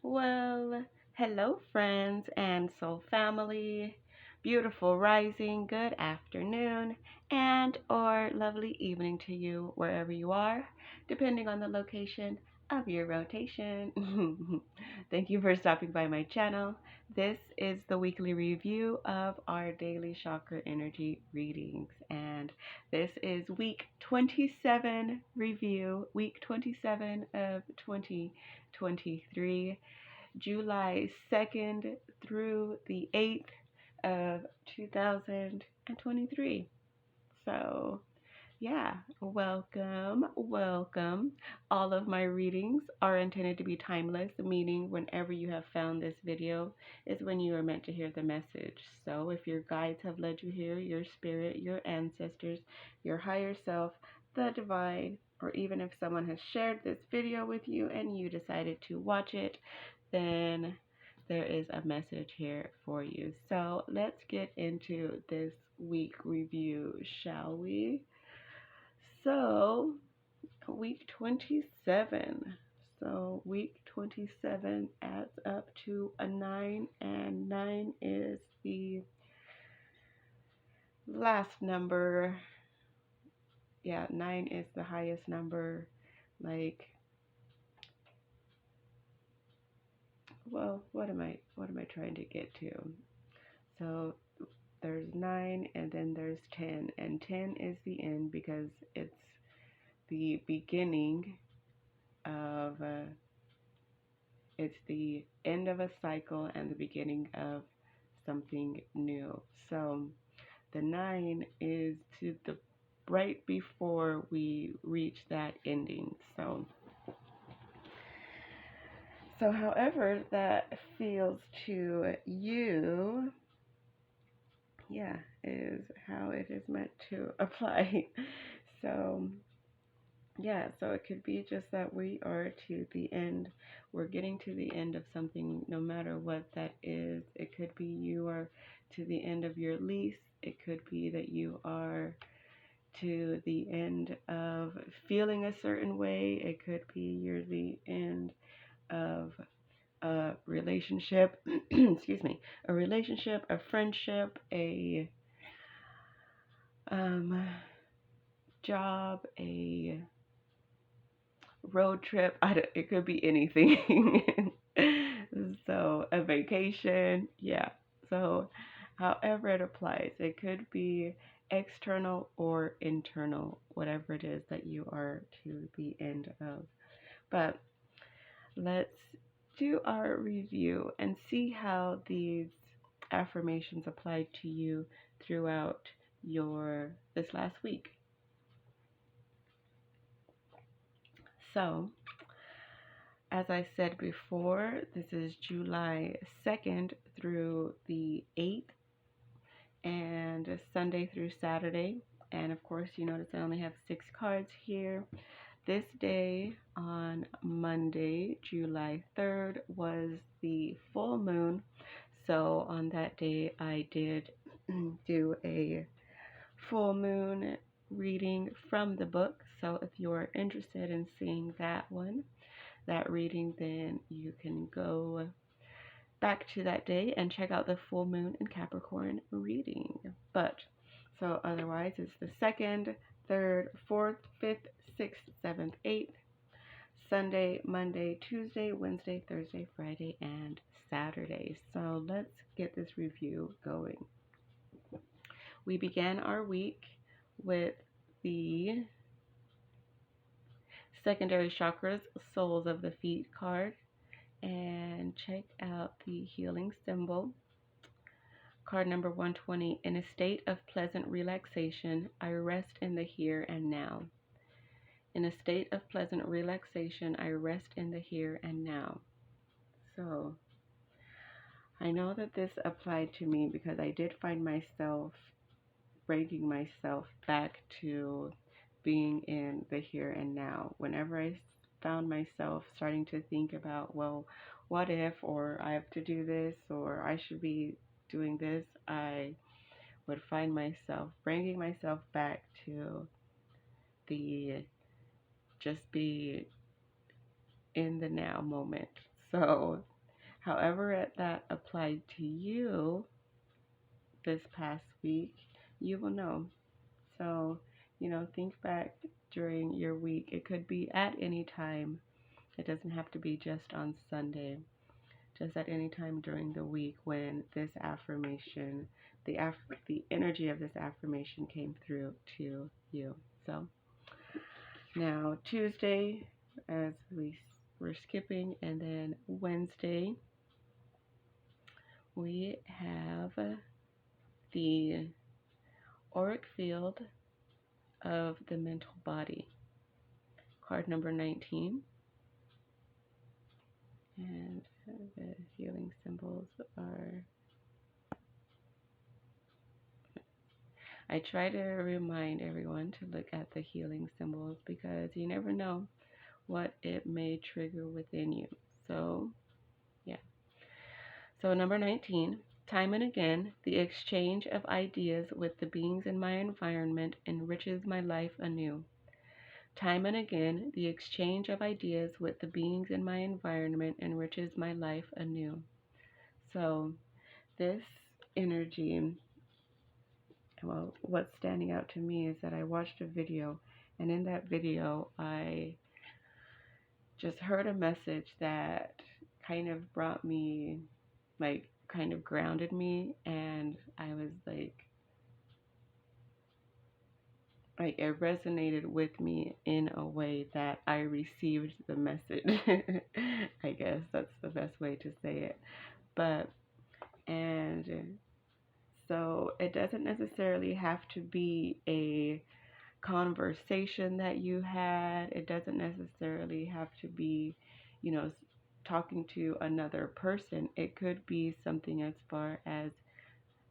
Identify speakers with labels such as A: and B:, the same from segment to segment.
A: Well, hello, friends and soul family. Beautiful rising, good afternoon, and or lovely evening to you wherever you are, depending on the location of your rotation. Thank you for stopping by my channel. This is the weekly review of our daily chakra energy readings, and this is week 27 review, week 27 of 2023. July 2nd through the 8th of 2023. So, yeah, welcome. All of my readings are intended to be timeless, meaning whenever you have found this video is when you are meant to hear the message. So, if your guides have led you here, your spirit, your ancestors, your higher self, the divine, or even if someone has shared this video with you and you decided to watch it, then there is a message here for you. So let's get into this week review, shall we? So, week 27. So, week 27 adds up to a 9, and 9 is the last number. Yeah, 9 is the highest number. Like, well, what am I trying to get to? So, there's 9 and then there's 10, and 10 is the end because it's the beginning of it's the end of a cycle and the beginning of something new. So the 9 is to the right before we reach that ending. So however that feels to you, yeah, is how it is meant to apply. So, yeah, so it could be just that we are to the end. We're getting to the end of something, no matter what that is. It could be you are to the end of your lease. It could be that you are to the end of feeling a certain way. It could be you're the end of a relationship, excuse me, a relationship, a friendship, a um, job, a road trip. It could be anything. So a vacation, yeah. So however it applies, it could be external or internal, whatever it is that you are to the end of. But let's do our review and see how these affirmations applied to you throughout your this last week. So, as I said before, this is July 2nd through the 8th, and Sunday through Saturday. And of course, you notice I only have 6 cards here. This day on Monday, July 3rd, was the full moon. So on that day, I did do a full moon reading from the book. So if you're interested in seeing that reading, then you can go back to that day and check out the full moon in Capricorn reading. But so otherwise, it's the 2nd, 3rd, 4th, 5th, 6th, 7th, 8th, Sunday, Monday, Tuesday, Wednesday, Thursday, Friday, and Saturday. So let's get this review going. We began our week with the secondary chakras, soles of the feet card, and check out the healing symbol. Card number 120, in a state of pleasant relaxation, I rest in the here and now. In a state of pleasant relaxation, I rest in the here and now. So, I know that this applied to me because I did find myself bringing myself back to being in the here and now. Whenever I found myself starting to think about, well, what if, or I have to do this, or I should be doing this, I would find myself bringing myself back to the just be in the now moment. So however that applied to you this past week, you will know. So, think back during your week. It could be at any time. It doesn't have to be just on Sunday. Just at any time during the week when this affirmation, the energy of this affirmation came through to you. So now Tuesday, as we're skipping, and then Wednesday we have the auric field of the mental body, card number 19, and the healing symbols are. I try to remind everyone to look at the healing symbols because you never know what it may trigger within you. So, yeah. So, number 19, time and again, the exchange of ideas with the beings in my environment enriches my life anew. Time and again, the exchange of ideas with the beings in my environment enriches my life anew. So, this energy, well, what's standing out to me is that I watched a video, and in that video, I just heard a message that kind of brought me, like, kind of grounded me, and I was like it resonated with me in a way that I received the message. I guess that's the best way to say it. But, and so it doesn't necessarily have to be a conversation that you had. It doesn't necessarily have to be, you know, talking to another person. It could be something as far as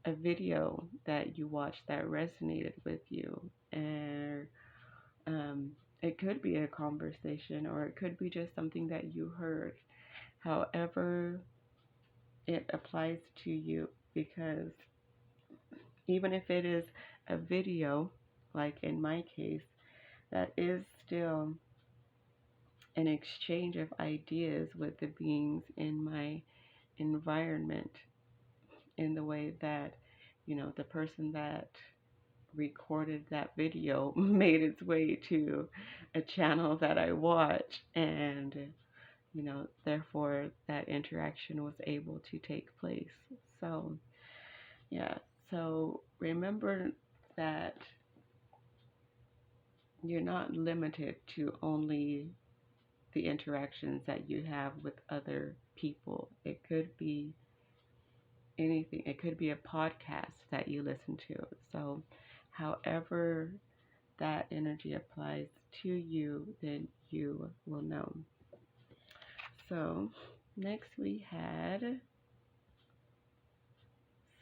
A: a video that you watched that resonated with you, and it could be a conversation, or it could be just something that you heard. However, it applies to you, because even if it is a video, like in my case, that is still an exchange of ideas with the beings in my environment, in the way that, the person that recorded that video made its way to a channel that I watch, and therefore that interaction was able to take place. So, yeah, so remember that you're not limited to only the interactions that you have with other people. It could be anything. It could be a podcast that you listen to. So, however that energy applies to you, then you will know. So, next we had,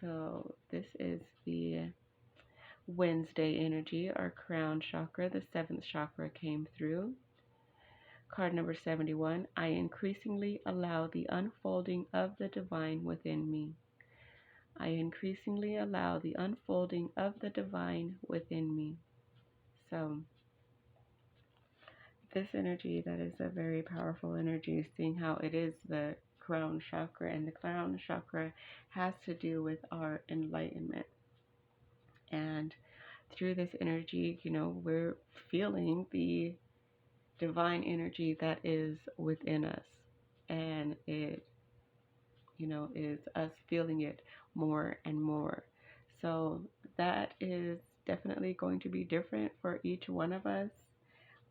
A: so this is the Wednesday energy, our crown chakra, the seventh chakra came through. Card number 71, I increasingly allow the unfolding of the divine within me. I increasingly allow the unfolding of the divine within me. So, this energy, that is a very powerful energy, seeing how it is the crown chakra, and the crown chakra has to do with our enlightenment. And through this energy, we're feeling the divine energy that is within us, and it, is us feeling it more and more. So that is definitely going to be different for each one of us.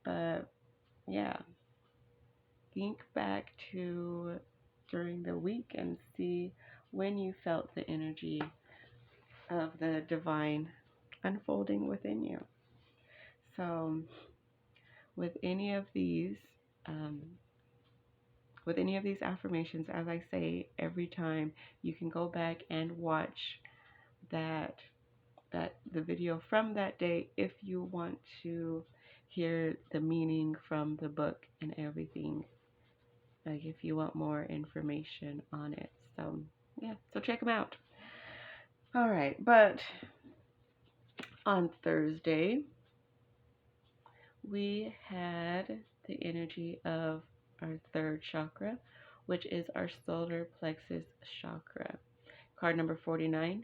A: But yeah, think back to during the week and see when you felt the energy of the divine unfolding within you. So with any of these, um, with any of these affirmations, as I say every time, you can go back and watch that the video from that day if you want to hear the meaning from the book and everything. Like if you want more information on it. So yeah, so check them out. All right, but on Thursday we had the energy of our third chakra, which is our solar plexus chakra. Card number 49.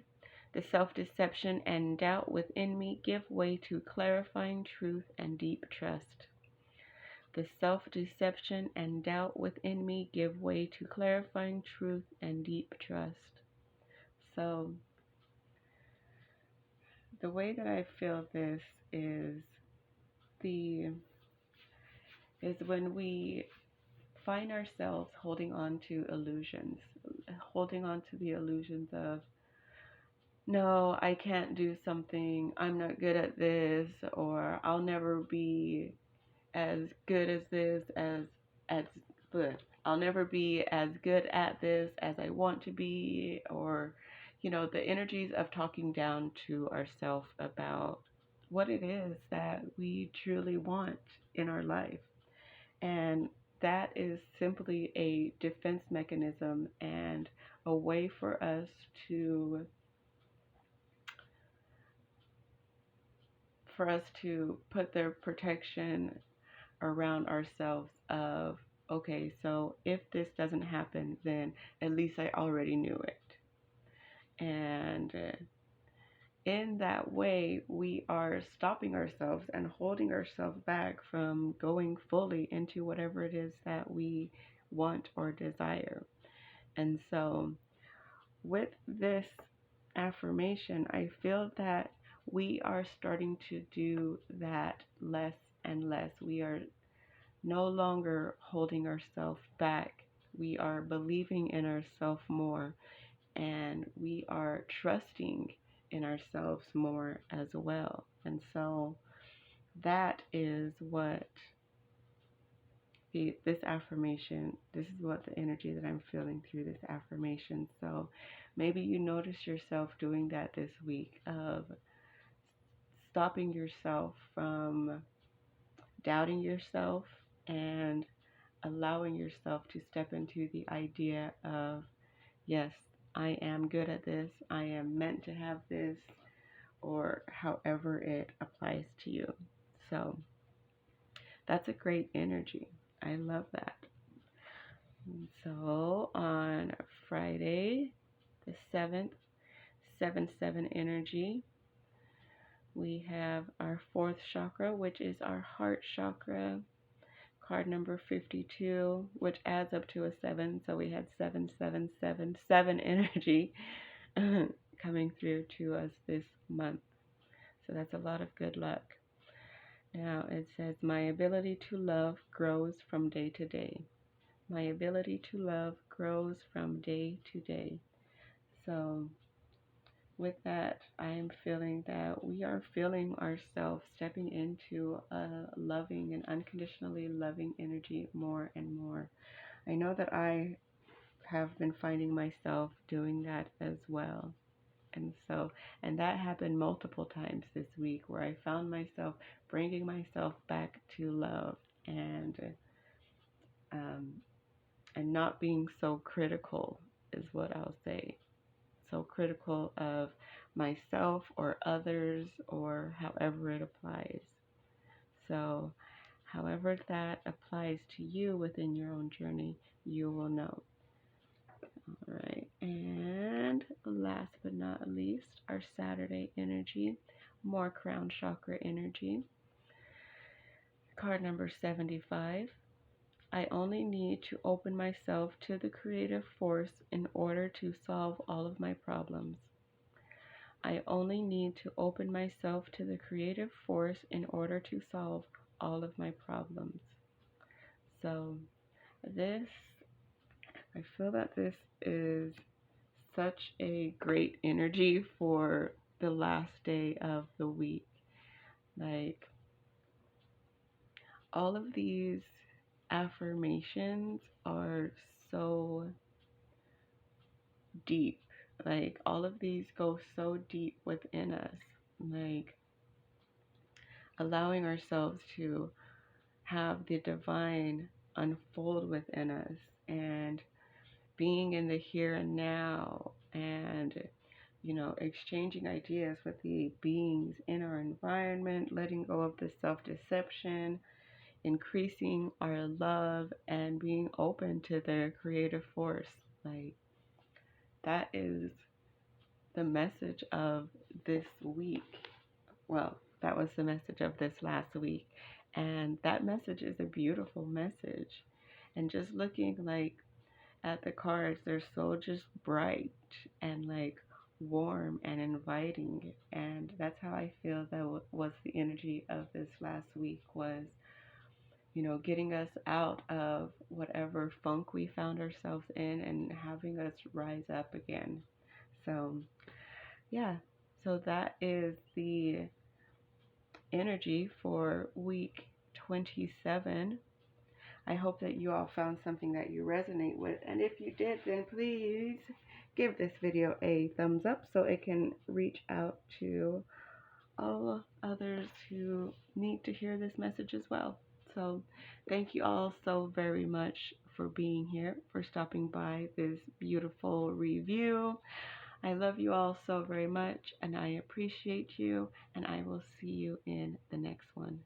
A: The self-deception and doubt within me give way to clarifying truth and deep trust. The self-deception and doubt within me give way to clarifying truth and deep trust. So, the way that I feel this is when we find ourselves holding on to illusions, holding on to the illusions of, no, I can't do something, I'm not good at this, or I'll never be as good as this, as I'll never be as good at this as I want to be, or the energies of talking down to ourselves about what it is that we truly want in our life. And that is simply a defense mechanism and a way for us to put the protection around ourselves of, okay, so if this doesn't happen, then at least I already knew it. And in that way, we are stopping ourselves and holding ourselves back from going fully into whatever it is that we want or desire. And so with this affirmation, I feel that we are starting to do that less and less. We are no longer holding ourselves back. We are believing in ourselves more, and we are trusting in ourselves more as well. And so that is what this affirmation, this is what the energy that I'm feeling through this affirmation. So maybe you notice yourself doing that this week, of stopping yourself from doubting yourself and allowing yourself to step into the idea of, yes, I am good at this, I am meant to have this, or however it applies to you. So that's a great energy. I love that. And so on Friday, the 7th, 7-7 energy, we have our 4th chakra, which is our heart chakra. Card number 52, which adds up to a 7. So we had 7 energy coming through to us this month. So that's a lot of good luck. Now it says, my ability to love grows from day to day. My ability to love grows from day to day. So with that, I am feeling that we are feeling ourselves stepping into a loving and unconditionally loving energy more and more. I know that I have been finding myself doing that as well. And that happened multiple times this week, where I found myself bringing myself back to love and not being so critical, is what I'll say. So critical of myself or others, or however it applies. So however that applies to you within your own journey, you will know. All right, and last but not least, our Saturday energy, more crown chakra energy. Card number 75. I only need to open myself to the creative force in order to solve all of my problems. I only need to open myself to the creative force in order to solve all of my problems. So I feel that this is such a great energy for the last day of the week. Like, all of these affirmations are so deep. Like, all of these go so deep within us. Like, allowing ourselves to have the divine unfold within us, and being in the here and now, and exchanging ideas with the beings in our environment, letting go of the self-deception, increasing our love and being open to their creative force. Like, that is the message of this week. Well, that was the message of this last week. And that message is a beautiful message. And just looking like at the cards, they're so just bright and like warm and inviting. And that's how I feel that was the energy of this last week, was, getting us out of whatever funk we found ourselves in and having us rise up again. So, yeah. So that is the energy for week 27. I hope that you all found something that you resonate with. And if you did, then please give this video a thumbs up so it can reach out to all others who need to hear this message as well. So thank you all so very much for being here, for stopping by this beautiful review. I love you all so very much, and I appreciate you, and I will see you in the next one.